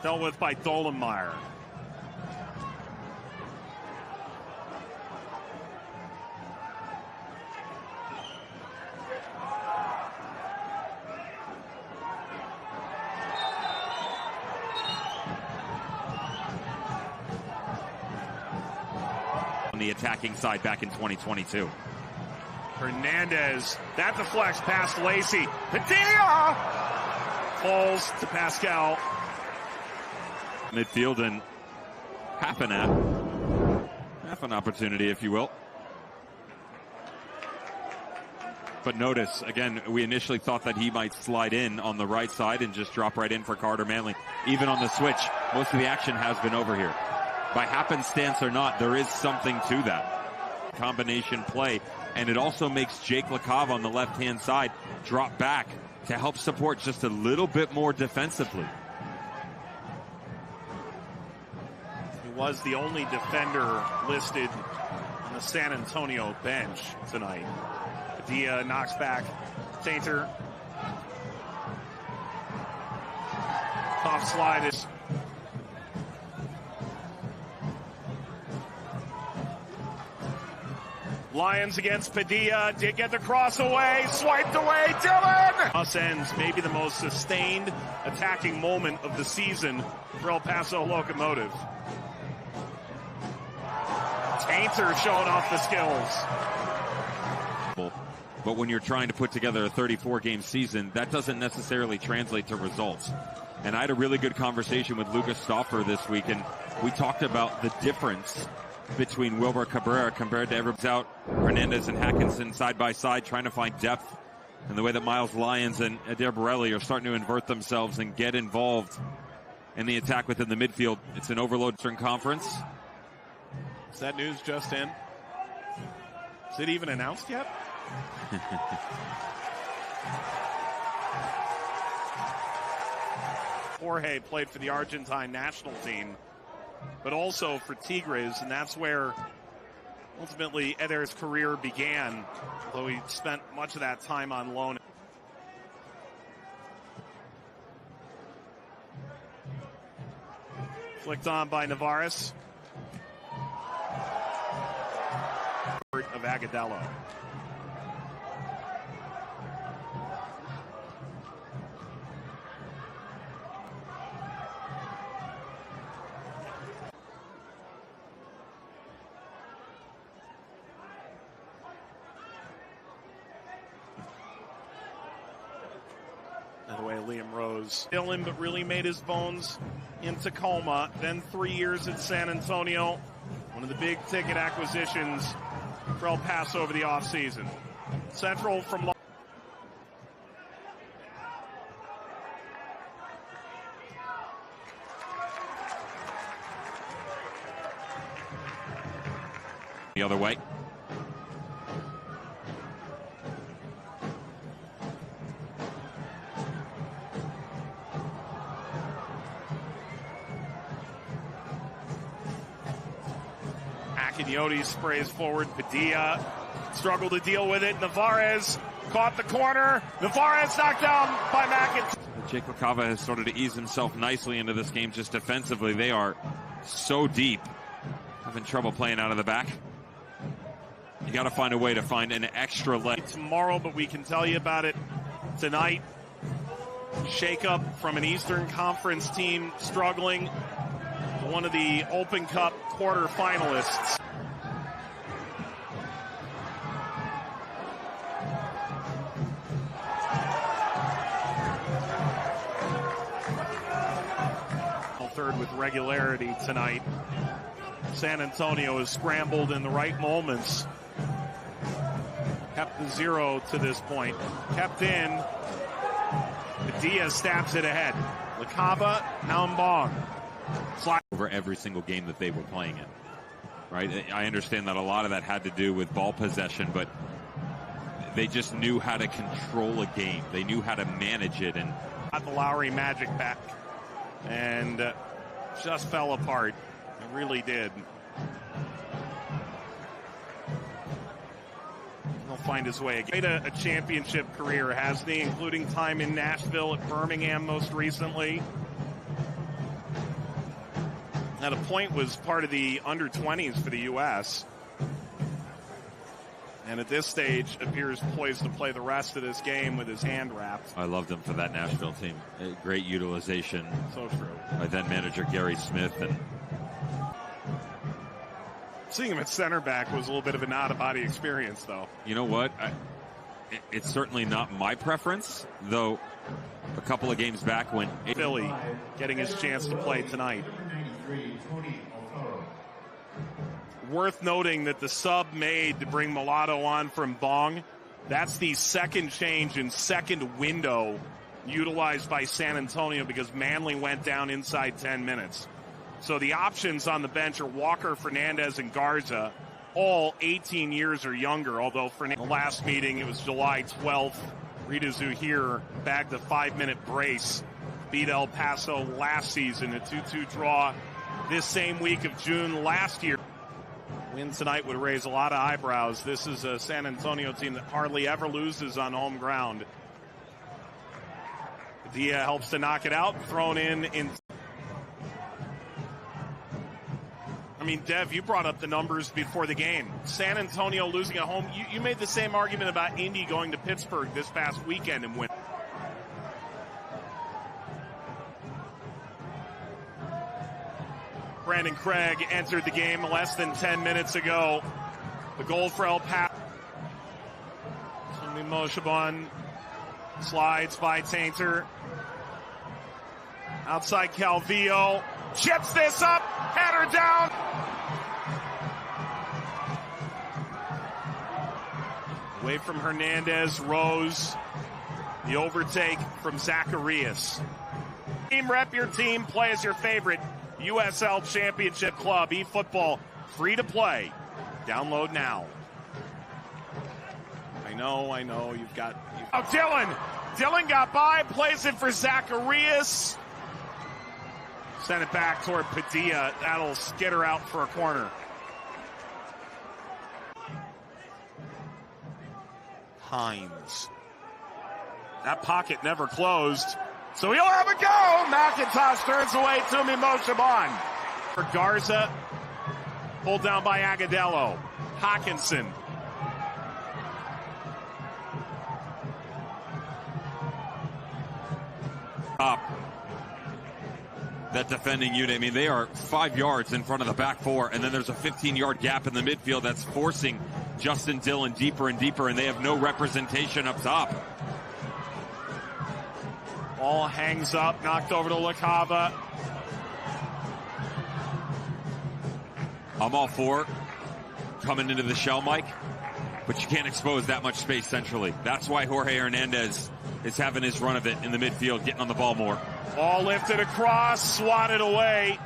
Dealt with by Dolenmeyer. On the attacking side back in 2022. Hernandez, that deflects past Lacey. Padilla falls to Pascal. Midfield and half an opportunity, if you will. But notice, again, we initially thought that he might slide in on the right side and just drop right in for Carter Manley. Even on the switch, most of the action has been over here. By happenstance or not, there is something to that. Combination play, and it also makes Jake LaCava on the left-hand side drop back to help support just a little bit more defensively. He was the only defender listed on the San Antonio bench tonight. Padilla knocks back Tainter. Tough slide is Lions against Padilla. Did get the cross away. Swiped away. Dylan! Us ends maybe the most sustained attacking moment of the season for El Paso Locomotive. Tainter showing off the skills. But when you're trying to put together a 34-game season, that doesn't necessarily translate to results. And I had a really good conversation with Lucas Stauffer this week, and we talked about the difference between Wilber Cabrera compared to everyone's out. Hernandez and Hackinson side by side trying to find depth, and the way that Miles Lyons and Adair Borelli are starting to invert themselves and get involved in the attack within the midfield. It's an overload Eastern Conference. Is that news just in? Is it even announced yet? Jorge played for the Argentine national team, but also for Tigres, and that's where ultimately Eder's career began, although he spent much of that time on loan. Flicked on by Navarez. Of Agadello. By the way, Liam Rose Dylan, but really made his bones in Tacoma, then 3 years at San Antonio. One of the big ticket acquisitions for El Paso over the offseason. Central from the other way. Akinyote sprays forward. Padilla struggled to deal with it. Navarez caught the corner. Navarez knocked down by McIntyre. Jake LaCava has started to ease himself nicely into this game just defensively. They are so deep. Having trouble playing out of the back. You got to find a way to find an extra leg. Tomorrow, but we can tell you about it tonight. Shake-up from an Eastern Conference team struggling. One of the Open Cup quarterfinalists. Third with regularity tonight. San Antonio has scrambled in the right moments. Kept the 0 to this point. Kept in. Padilla stabs it ahead. LaCava, Naumbong. Over every single game that they were playing in. Right? I understand that a lot of that had to do with ball possession, but they just knew how to control a game. They knew how to manage it. And got the Lowry magic back. And just fell apart. It really did. He'll find his way again. Made a championship career, hasn't he? Including time in Nashville, at Birmingham most recently. At a point was part of the under-20s for the U.S. And at this stage appears poised to play the rest of this game with his hand wrapped. I loved him for that national team. Great utilization. So true. By then manager Gary Smith. And seeing him at center back was a little bit of an out-of-body experience, though. You know what? It's certainly not my preference, though a couple of games back when Philly getting his chance to play tonight. Worth noting that the sub made to bring Mulatto on from Bong, that's the second change in second window utilized by San Antonio because Manley went down inside 10 minutes. So the options on the bench are Walker, Fernandez, and Garza, all 18 years or younger, although for the last meeting, it was July 12th. Rita Zuhir bagged a 5-minute brace, beat El Paso last season, a 2-2 draw this same week of June last year. Win tonight would raise a lot of eyebrows. This is a San Antonio team that hardly ever loses on home ground. Padilla helps to knock it out, thrown in. I mean, Dev, you brought up the numbers before the game. San Antonio losing at home. You made the same argument about Indy going to Pittsburgh this past weekend and win. Brandon Craig entered the game less than 10 minutes ago. The goal for El Paso. Moshabon slides by Tainter. Outside Calvillo. Chips this up. Header down. Away from Hernandez. Rose. The overtake from Zacharias. Team rep your team. Play as your favorite. USL Championship Club, eFootball, free to play. Download now. I know, you've got... Oh, Dylan got by, plays it for Zacharias. Send it back toward Padilla. That'll skitter out for a corner. Hines. That pocket never closed. So he'll have a go. McIntosh turns away to Moshabon. For Garza. Pulled down by Agadello. Hawkinson. Up. That defending unit, I mean, they are 5 yards in front of the back four, and then there's a 15-yard gap in the midfield that's forcing Justin Dillon deeper and deeper, and they have no representation up top. Ball hangs up, knocked over to LaCava. I'm all for coming into the shell, Mike, but you can't expose that much space centrally. That's why Jorge Hernandez is having his run of it in the midfield, getting on the ball more. Ball lifted across, swatted away.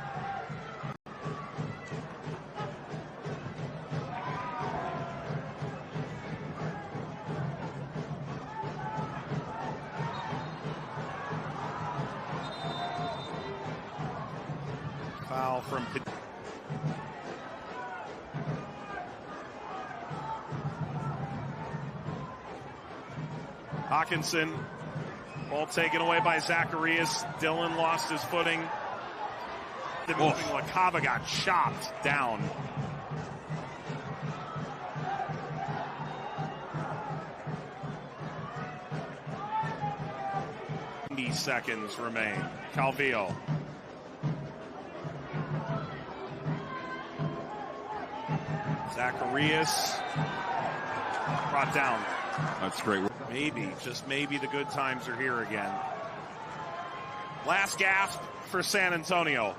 Foul from Padilla. Hawkinson. Ball taken away by Zacharias. Dillon lost his footing. The moving LaCava got chopped down. Seconds remain. Calvillo. Zacharias brought down. That's great. Maybe, just maybe the good times are here again. Last gasp for San Antonio.